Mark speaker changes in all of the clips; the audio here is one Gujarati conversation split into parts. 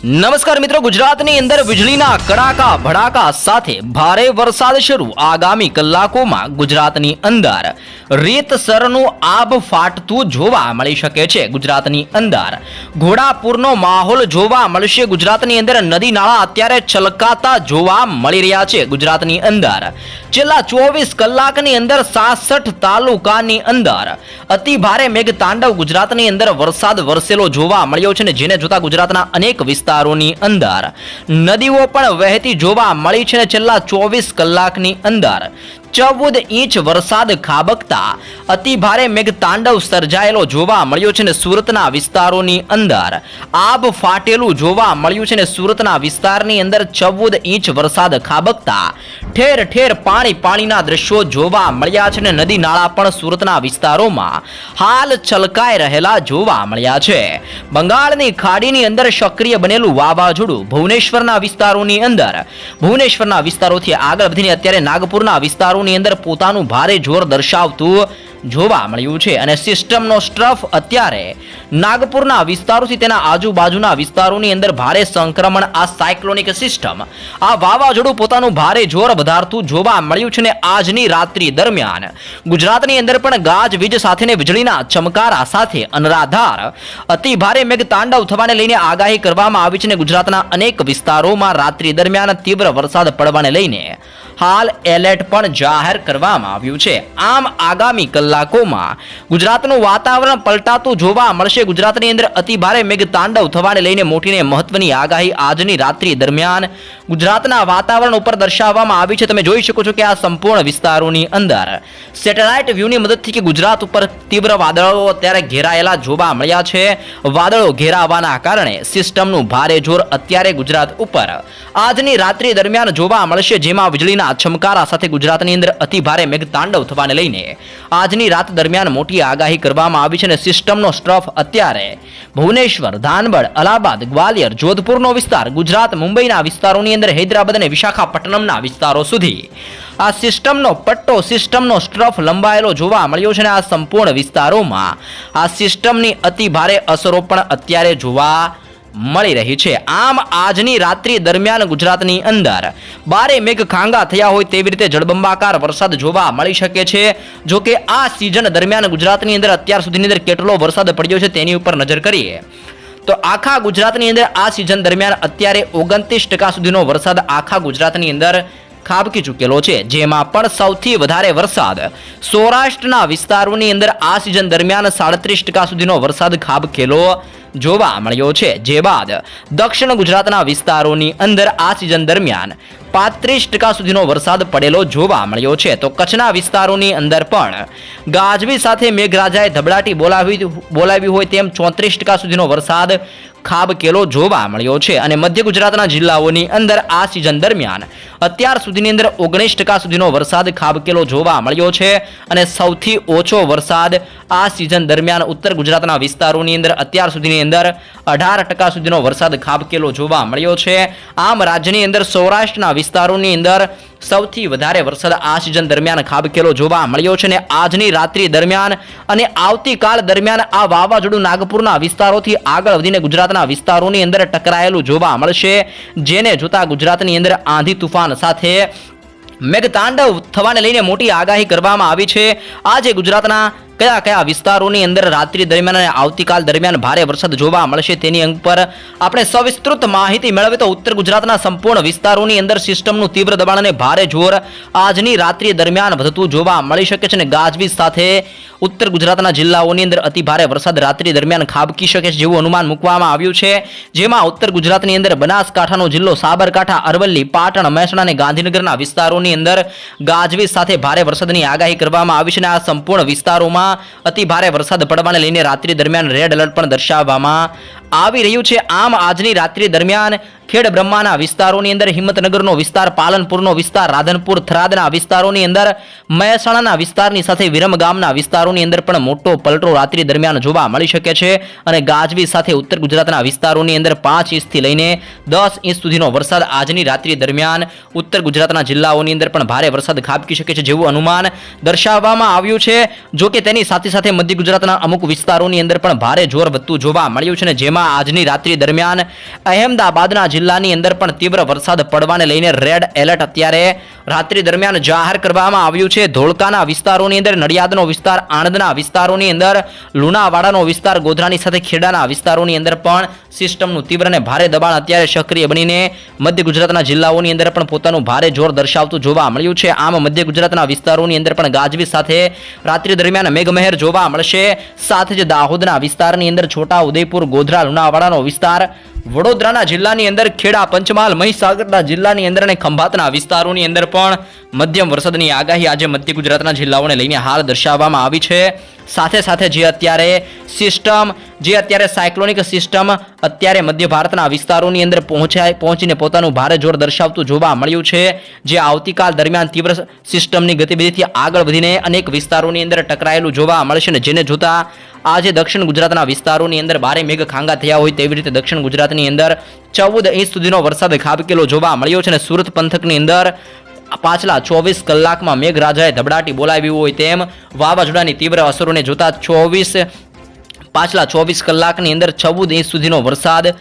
Speaker 1: નમસ્કાર મિત્રો, ગુજરાતની અંદર વીજળીના કડાકા ભડાકા સાથે ભારે વરસાદ શરૂ. આગામી કલાકોમાં ગુજરાતની અંદર રીતસરનું આબ ફાટતું જોવા મળી શકે છે. ગુજરાતની અંદર ઘોડાપૂરનો માહોલ જોવા મળશે. ગુજરાતની અંદર નદી નાળા અત્યારે છલકાતા જોવા મળી રહ્યા છે. ગુજરાતની અંદર છેલ્લા 24 કલાકની અંદર 66 તાલુકાની અંદર અતિ ભારે મેઘ તાંડવ ગુજરાતની અંદર વરસાદ વરસેલો જોવા મળ્યો છે, ને જેને જોતા ગુજરાતના અનેક વિસ્તારોની અંદર નદીઓ પણ વહેતી જોવા મળી છે, ને છેલ્લા 24 કલાકની અંદર 14 ઇંચ વરસાદ ખાબકતા અતિ ભારે મેઘ તાંડવ સર્જાયેલો જોવા મળ્યો છે, ને સુરતના વિસ્તારોની અંદર આબ ફાટેલું જોવા મળ્યું છે, ને સુરતના વિસ્તારની અંદર 14 ઇંચ વરસાદ ખાબકતા ઠેર ઠેર પાણીના દ્રશ્યો જોવા મળ્યા છે, ને નદી નાળા પણ સુરતના વિસ્તારોમાં હાલ છલકાઈ રહેલા જોવા મળ્યા છે. બંગાળની ખાડીની અંદર સક્રિય બનેલું વાવાઝોડું ભુવનેશ્વરના વિસ્તારોથી આગળ વધીને અત્યારે નાગપુરના વિસ્તારોની અંદર પોતાનું ભારે જોર દર્શાવતું જોવા મળ્યું છે, અને સિસ્ટમનો સ્ટ્રફ અત્યારે નાગપુરના વિસ્તારોથી તેના આજુબાજુના વિસ્તારોની અંદર ભારે સંક્રમણ આ સાયક્લોનિક સિસ્ટમ આ વાવાઝોડું પોતાનું ભારે જોર વધારતું જોવા મળ્યું છે, ને આજની રાત્રિ દરમિયાન ગુજરાતની અંદર પણ ગાજવીજ સાથે વીજળીના ચમકારા સાથે અનરાધાર અતિ ભારે મેઘ તાંડવ થવાને લઈને આગાહી કરવામાં આવી છે, ને ગુજરાતના અનેક વિસ્તારોમાં રાત્રિ દરમિયાન તીવ્ર વરસાદ પડવાને લઈને હાલ એલર્ટ પણ જાહેર કરવામાં આવ્યું છે. આમ આગામી કલાકોમાં ગુજરાતનું વાતાવરણ પલટાતું જોવા મળશે. ગુજરાતની અંદર અતિ ભારે મેઘ તાંડવ થવાને લઈને મોટીને મહત્વની આગાહી આજની રાત્રિ દરમિયાન ગુજરાતના વાતાવરણ ઉપર દર્શાવવામાં આવી છે. તમે જોઈ શકો છો કે આ સંપૂર્ણ વિસ્તારોની અંદર સેટેલાઇટ વ્યૂની મદદથી કે ગુજરાત ઉપર તીવ્ર વાદળો અત્યારે ઘેરાયેલા જોવા મળ્યા છે. વાદળો ઘેરાવાના કારણે સિસ્ટમનું ભારે જોર અત્યારે ગુજરાત ઉપર આજની રાત્રિ દરમિયાન જોવા મળશે, જેમાં વીજળીના ચમકારા સાથે ગુજરાતની અંદર અતિ ભારે મેઘ તાંડવ થવાને લઈને આજની રાત દરમિયાન મોટી આગાહી કરવામાં આવી છે, અને સિસ્ટમનો સ્ટ્રફ અત્યારે ભુવનેશ્વર, ધાનબડ, અલ્હાબાદ, ગ્વાલિયર, જોધપુરનો વિસ્તાર, ગુજરાત, મુંબઈના વિસ્તારોની અંદર હૈદરાબાદ અને વિશાખાપટ્ટનમના વિસ્તારો સુધી આ સિસ્ટમનો પટ્ટો, સિસ્ટમનો સ્ટ્રફ લંબાયેલો જોવા મળ્યો છે, અને આ સંપૂર્ણ વિસ્તારોમાં આ સિસ્ટમની અતિ ભારે અસરો પણ અત્યારે જોવા મળી રહી છે. આમ આજની રાત્રિ દરમિયાન ગુજરાતની અંદર ભારે મેઘ ખાંગા થયા હોય તેવી રીતે જળબંબાકાર વરસાદ જોવા મળી શકે છે. જો કે આ સિઝન દરમિયાન ગુજરાતની અંદર અત્યાર સુધીની અંદર કેટલો વરસાદ પડ્યો છે તેની ઉપર નજર કરીએ તો આખા ગુજરાતની અંદર આ સિઝન દરમિયાન અત્યારે 29% સુધીનો વરસાદ આખા ગુજરાતની અંદર ખાબકી ચૂકેલો છે, જેમાં પણ સૌથી વધારે વરસાદ સૌરાષ્ટ્રના વિસ્તારોની અંદર આ સિઝન દરમિયાન 37% સુધીનો વરસાદ ખાબકેલો જોવા મળ્યો છે. જે બાદ દક્ષિણ ગુજરાતના વિસ્તારોની અંદર આ સિઝન દરમિયાન 35% સુધીનો વરસાદ પડેલો જોવા મળ્યો છે. તો કચ્છના વિસ્તારોની અંદર પણ ગાજવી સાથે મેઘરાજાએ ધબડાટી બોલાવી હોય તેમ 34% સુધીનો વરસાદ ખાબકેલો જોવા મળ્યો છે, અને મધ્ય ગુજરાતના જિલ્લાઓની અંદર આ સિઝન દરમિયાન અત્યાર સુધીની અંદર 19% સુધીનો વરસાદ ખાબકેલો જોવા મળ્યો છે, અને સૌથી ઓછો વરસાદ આ સિઝન દરમિયાન ઉત્તર ગુજરાતના વિસ્તારોની અંદર અત્યાર સુધીની અંદર 18% સુધીનો વરસાદ ખાબકેલો જોવા મળ્યો છે. આમ રાજ્યની અંદર સૌરાષ્ટ્રના વિસ્તારોની અંદર સૌથી વધારે વરસાદ આ સિઝન દરમિયાન ખાબકેલો જોવા મળ્યો છે, ને આજની રાત્રિ દરમિયાન અને આવતીકાલ દરમિયાન આ વાવાઝોડું નાગપુરના વિસ્તારોથી આગળ વધીને ગુજરાતના વિસ્તારોની અંદર ટકરાયેલું જોવા મળશે, જેને જોતા ગુજરાતની અંદર આંધી તુફાન સાથે મેઘતાંડવ થવાને લઈને મોટી આગાહી કરવામાં આવી છે. આજે ગુજરાતના કયા વિસ્તારોની અંદર રાત્રિ દરમિયાન અને આવતીકાલ દરમિયાન ભારે વરસાદ જોવા મળશે તેની અંગ પર આપણે સવિસ્તૃત માહિતી મેળવીએ તો ઉત્તર ગુજરાતના સંપૂર્ણ વિસ્તારોની અંદર સિસ્ટમનું તીવ્ર દબાણ અને ભારે જોર આજની રાત્રિ દરમિયાન વધતું જોવા મળી શકે છે, અને ગાજવીજ સાથે ઉત્તર ગુજરાતના જિલ્લાઓની અંદર અતિ ભારે વરસાદ રાત્રિ દરમિયાન ખાબકી શકે છે જેવું અનુમાન મૂકવામાં આવ્યું છે. જેમાં ઉત્તર ગુજરાતની અંદર બનાસકાંઠાનો જિલ્લો, સાબરકાંઠા, અરવલ્લી, પાટણ, મહેસાણા અને ગાંધીનગરના વિસ્તારોની અંદર ગાજવીજ સાથે ભારે વરસાદની આગાહી કરવામાં આવી છે, અને આ સંપૂર્ણ વિસ્તારોમાં અતિ ભારે વરસાદ પડવાને લઈને રાત્રિ દરમિયાન રેડ એલર્ટ પણ દર્શાવવામાં આવી રહ્યું છે. આમ આજની રાત્રિ દરમિયાન ખેડ બ્રહ્માના વિસ્તારોની અંદર, હિંમતનગરનો વિસ્તાર, પાલનપુરનો વિસ્તાર, રાધનપુર થરાદના વિસ્તારોની અંદર, મહેસાણાના વિસ્તારની સાથે વિરમગામના વિસ્તારોની અંદર પણ મોટો પલટો રાત્રિ દરમિયાન જોવા મળી શકે છે અને ગાજવીજ સાથે ઉત્તર ગુજરાતના વિસ્તારોની અંદર 5 ઇંચથી લઈને 10 ઇંચ સુધીનો વરસાદ આજની રાત્રિ દરમિયાન ઉત્તર ગુજરાતના જિલ્લાઓની અંદર પણ ભારે વરસાદ ખાબકી શકે છે જેવું અનુમાન દર્શાવવામાં આવ્યું છે। જો કે તેની સાથે સાથે મધ્ય ગુજરાતના અમુક વિસ્તારોની અંદર પણ ભારે જોર વધતું જોવા મળ્યું છે, જેમાં આજની રાત્રિ દરમિયાન અહેમદાબાદના જિલ્લાની અંદર પણ તીવ્ર વરસાદ પડવાને લઈને રેડ એલર્ટ અત્યારે રાત્રિ દરમિયાન જાહેર કરવામાં આવ્યું છે। ધોળકાના વિસ્તારોની અંદર, નડિયાદનો વિસ્તાર, આણંદના વિસ્તારોની અંદર, લુણાવાડાનો વિસ્તાર, ગોધરાની સાથે ખેડાના વિસ્તારોની અંદર પણ સિસ્ટમનું તીવ્ર અને ભારે દબાણ અત્યારે સક્રિય બનીને મધ્ય ગુજરાતના જિલ્લાઓની અંદર પણ પોતાનું ભારે જોર દર્શાવતું જોવા મળ્યું છે। આમ મધ્ય ગુજરાતના વિસ્તારોની અંદર પણ ગાજવીજ સાથે રાત્રિ દરમિયાન મેઘમહેર જોવા મળશે। સાથે જ દાહોદના વિસ્તારની અંદર, છોટા ઉદેપુર, ગોધરા, લુણાવાડાનો વિસ્તાર, વડોદરાના જિલ્લાની અંદર, ખેડા, પંચમહાલ, મહીસાગરના જિલ્લાની અંદર અને ખંભાતના વિસ્તારોની અંદર પણ મધ્યમ વરસાદની આગાહી આજે મધ્ય ગુજરાતના જિલ્લાઓને લઈને હાલ દર્શાવવામાં આવી છે। સાથે સાથે જે અત્યારે સાયક્લોનિક સિસ્ટમ અત્યારે મધ્ય ભારતના વિસ્તારોની અંદર પહોંચીને પોતાનું ભારે જોર દર્શાવતું જોવા મળ્યું છે, જે આવતીકાલ દરમિયાન તીવ્ર સિસ્ટમની ગતિવિધિથી આગળ વધીને અનેક વિસ્તારોની અંદર ટકરાયેલું જોવા મળશે ને જેને જોતા આજે દક્ષિણ ગુજરાતના વિસ્તારોની અંદર ભારે મેઘખાંગા થયા હોય તેવી રીતે દક્ષિણ ગુજરાતની અંદર 14 ઇંચ સુધીનો વરસાદ ખાબકેલો જોવા મળ્યો છે અને સુરત પંથકની અંદર પાછલા 24 કલાકમાં મેઘરાજાએ ધબડાટી બોલાવી હોય તેમ વાવાઝોડાની તીવ્ર અસરોને જોતા પાછલા 24 કલાકની અંદર 14 ઇંચ સુધીનો વરસાદ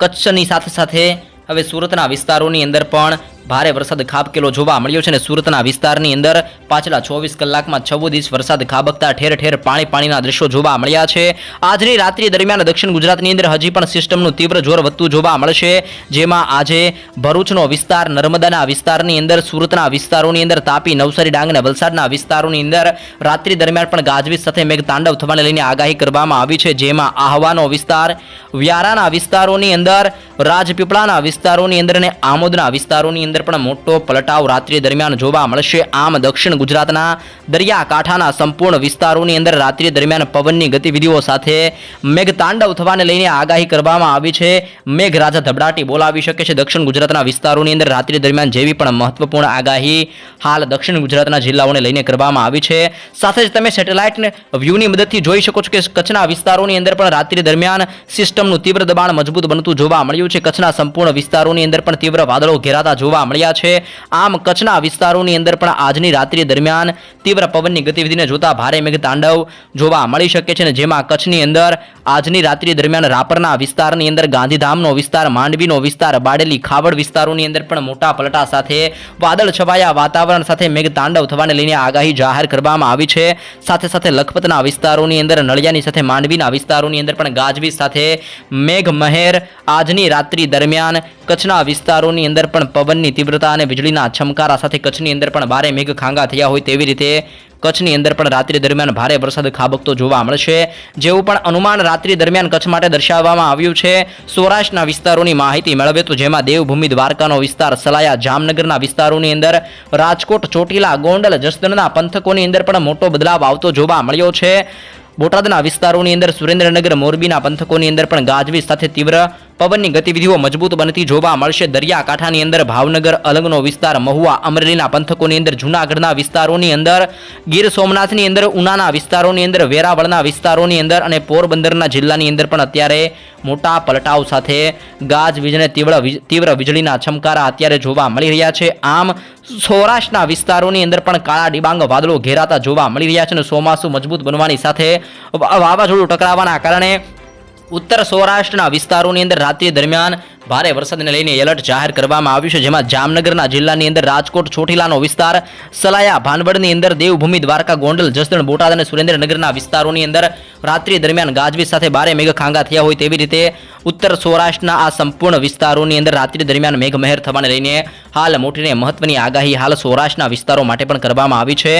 Speaker 1: કચ્છની સાથે સાથે હવે સુરતના વિસ્તારોની અંદર પણ ભારે વરસાદ ખાબકેલો જોવા મળ્યો છે અને સુરતના વિસ્તારની અંદર પાછલા 24 કલાકમાં 14 ઇંચ વરસાદ ખાબકતા ઠેર ઠેર પાણીના દ્રશ્યો જોવા મળ્યા છે। આજની રાત્રિ દરમિયાન દક્ષિણ ગુજરાતની અંદર હજી પણ સિસ્ટમનું તીવ્ર જોર વધતું જોવા મળશે, જેમાં આજે ભરૂચનો વિસ્તાર, નર્મદાના વિસ્તારની અંદર, સુરતના વિસ્તારોની અંદર, તાપી, નવસારી, ડાંગ અને વલસાડના વિસ્તારોની અંદર રાત્રિ દરમિયાન પણ ગાજવીજ સાથે મેઘતાંડવ થવાને લઈને આગાહી કરવામાં આવી છે, જેમાં આહવાનો વિસ્તાર, વ્યારાના વિસ્તારોની અંદર, રાજપીપળાના વિસ્તારોની અંદર અને આમોદના વિસ્તારોની અંદર પણ મોટો પલટાવ રાત્રિ દરમિયાન જોવા મળશે। આમ દક્ષિણ ગુજરાતના દરિયાકાંઠાના સંપૂર્ણ વિસ્તારોની અંદર રાત્રિ દરમિયાન પવનની ગતિવિધિઓ સાથે મેઘતાંડવ થવાને લઈને આગાહી કરવામાં આવી છે। મેઘરાજા ધબડાટી બોલાવી શકે છે દક્ષિણ ગુજરાતના વિસ્તારોની અંદર રાત્રિ દરમિયાન જેવી પણ મહત્વપૂર્ણ આગાહી હાલ દક્ષિણ ગુજરાતના જિલ્લાઓને લઈને કરવામાં આવી છે। સાથે જ તમે સેટેલાઇટ વ્યૂની મદદથી જોઈ શકો છો કે કચ્છના વિસ્તારોની અંદર પણ રાત્રિ દરમિયાન સિસ્ટમનું તીવ્ર દબાણ મજબૂત બનતું જોવા મળ્યું છે। કચ્છના સંપૂર્ણ વિસ્તારોની અંદર પણ તીવ્ર વાદળો ઘેરાતા જોવા મળ્યા છે। આમ કચ્છના વિસ્તારોની અંદર પણ આજની રાત્રિ દરમિયાન તીવ્ર પવનની ગતિવિધિને જોતા ભારે મેઘતાંડવ જોવા મળી શકે છે, જેમાં કચ્છની અંદર આજની રાત્રિ દરમિયાન રાપરના વિસ્તારની અંદર, ગાંધીધામનો વિસ્તાર, માંડવીનો વિસ્તાર, બાડેલી, ખાવડ વિસ્તારોની અંદર પણ મોટા પલટા સાથે વાદળ છવાયા વાતાવરણ સાથે મેઘતાંડવ થવાને લઈને આગાહી જાહેર કરવામાં આવી છે। સાથે સાથે લખપતના વિસ્તારોની અંદર, નળિયાની સાથે માંડવીના વિસ્તારોની અંદર પણ ગાજવીજ સાથે મેઘમહેર આજની રાત્રિ દરમિયાન કચ્છના વિસ્તારોની અંદર પણ પવનની તીવ્રતા અને વીજળીના છમકારા સાથે કચ્છની અંદર પણ ભારે મેઘખાંગા થયા હોય તેવી રીતે કચ્છની અંદર પણ રાત્રિ દરમિયાન ભારે વરસાદ ખાબકતો જોવા મળશે, જેવું પણ અનુમાન રાત્રિ દરમિયાન કચ્છ માટે દર્શાવવામાં આવ્યું છે। સૌરાષ્ટ્રના વિસ્તારોની માહિતી મેળવીએ તો જેમાં દેવભૂમિ, દ્વારકાનો વિસ્તાર, સલાયા, જામનગરના વિસ્તારોની અંદર, રાજકોટ, ચોટીલા, ગોંડલ, જસદણના પંથકોની અંદર પણ મોટો બદલાવ આવતો જોવા મળ્યો છે। બોટાદના વિસ્તારોની અંદર, સુરેન્દ્રનગર, મોરબીના પંથકોની અંદર પણ ગાજવીજ સાથે તીવ્ર પવનની ગતિવિધિઓ મજબૂત બનતી જોવા મળશે। દરિયાકાંઠાની અંદર ભાવનગર, અલંગનો વિસ્તાર, મહુવા, અમરેલીના પંથકોની અંદર, જૂનાગઢના વિસ્તારોની અંદર, ગીર સોમનાથની અંદર, ઉનાના વિસ્તારોની અંદર, વેરાવળના વિસ્તારોની અંદર અને પોરબંદરના જિલ્લાની અંદર પણ અત્યારે મોટા પલટાવ સાથે ગાજવીજ અને તીવ્ર વીજળીના છમકારા અત્યારે જોવા મળી રહ્યા છે। આમ સૌરાષ્ટ્રના વિસ્તારોની અંદર પણ કાળા ડિબાંગ વાદળો ઘેરાતા જોવા મળી રહ્યા છે અને ચોમાસું મજબૂત બનવાની સાથે વાવાઝોડું ટકરાવાના કારણે ઉત્તર સૌરાષ્ટ્રના વિસ્તારોની અંદર રાત્રિ દરમિયાન ભારે વરસાદને લઈને એલર્ટ જાહેર કરવામાં આવ્યું છે, જેમાં જામનગરના જિલ્લાની અંદર, રાજકોટ, ચોટીલાનો વિસ્તાર, સલાયા, ભાનવડની અંદર, દેવભૂમિ, દ્વારકા, ગોંડલ, જસદણ, બોટાદ અને સુરેન્દ્રનગરના વિસ્તારોની અંદર રાત્રિ દરમિયાન ગાજવીજ સાથે ભારે મેઘખાંગા થયા હોય તેવી રીતે ઉત્તર સૌરાષ્ટ્રના આ સંપૂર્ણ વિસ્તારોની અંદર રાત્રિ દરમિયાન મેઘમહેર થવાને લઈને હાલ મોટીને મહત્વની આગાહી હાલ સૌરાષ્ટ્રના વિસ્તારો માટે પણ કરવામાં આવી છે।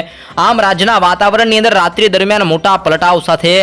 Speaker 1: આમ રાજ્યના વાતાવરણની અંદર રાત્રિ દરમિયાન મોટા પલટાવ સાથે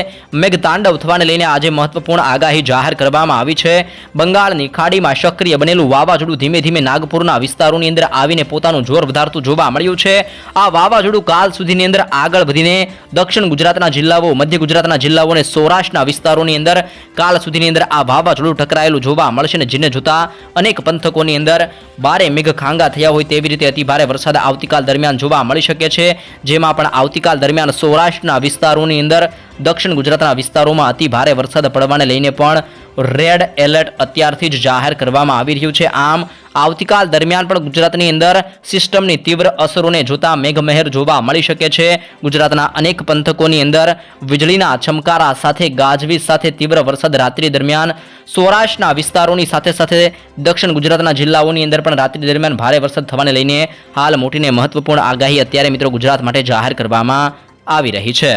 Speaker 1: મેઘતાંડવ થવાને લઈને આજે મહત્વપૂર્ણ આગાહી જાહેર કરવામાં આવી છે। બંગાળની ખાડી ખાડીમાં સક્રિય બનેલું વાવાઝોડું ધીમે ધીમે નાગપુરના વિસ્તારોની અંદર આવીને પોતાનું જોર વધારતું જોવા મળ્યું છે. આ વાવાઝોડું કાલ સુધીની અંદર આગળ વધીને દક્ષિણ ગુજરાતના જિલ્લાઓ, મધ્ય ગુજરાતના જિલ્લાઓ અને સૌરાષ્ટ્રના વિસ્તારોની અંદર કાલ સુધીની અંદર આ વાવાઝોડું ટકરાયેલું જોવા મળશે અને જેને જોતા અનેક પંથકોની અંદર ભારે મેઘખાંગા થયા હોય તેવી રીતે અતિભારે વરસાદ આવતીકાલ દરમિયાન જોવા મળી શકે છે. જેમાં પણ આવતીકાલ દરમિયાન સૌરાષ્ટ્રના વિસ્તારોની અંદર, દક્ષિણ ગુજરાતના વિસ્તારોમાં અતિ ભારે વરસાદ પડવાને લઈને પણ રેડ એલર્ટ અત્યારથી જ જાહેર કરવામાં આવી રહ્યું છે. આમ આવતીકાલ દરમિયાન પણ ગુજરાતની અંદર સિસ્ટમની તીવ્ર અસરોને જોતા મેઘમહેર જોવા મળી શકે છે. ગુજરાતના અનેક પંથકોની અંદર વીજળીના ચમકારા સાથે, ગાજવીજ સાથે તીવ્ર વરસાદ રાત્રિ દરમિયાન સૌરાષ્ટ્રના વિસ્તારોની સાથે સાથે દક્ષિણ ગુજરાતના જિલ્લાઓની અંદર પણ રાત્રિ દરમિયાન ભારે વરસાદ થવાને લઈને હાલ મોટીને મહત્વપૂર્ણ આગાહી અત્યારે મિત્રો ગુજરાત માટે જાહેર કરવામાં આવી રહી છે.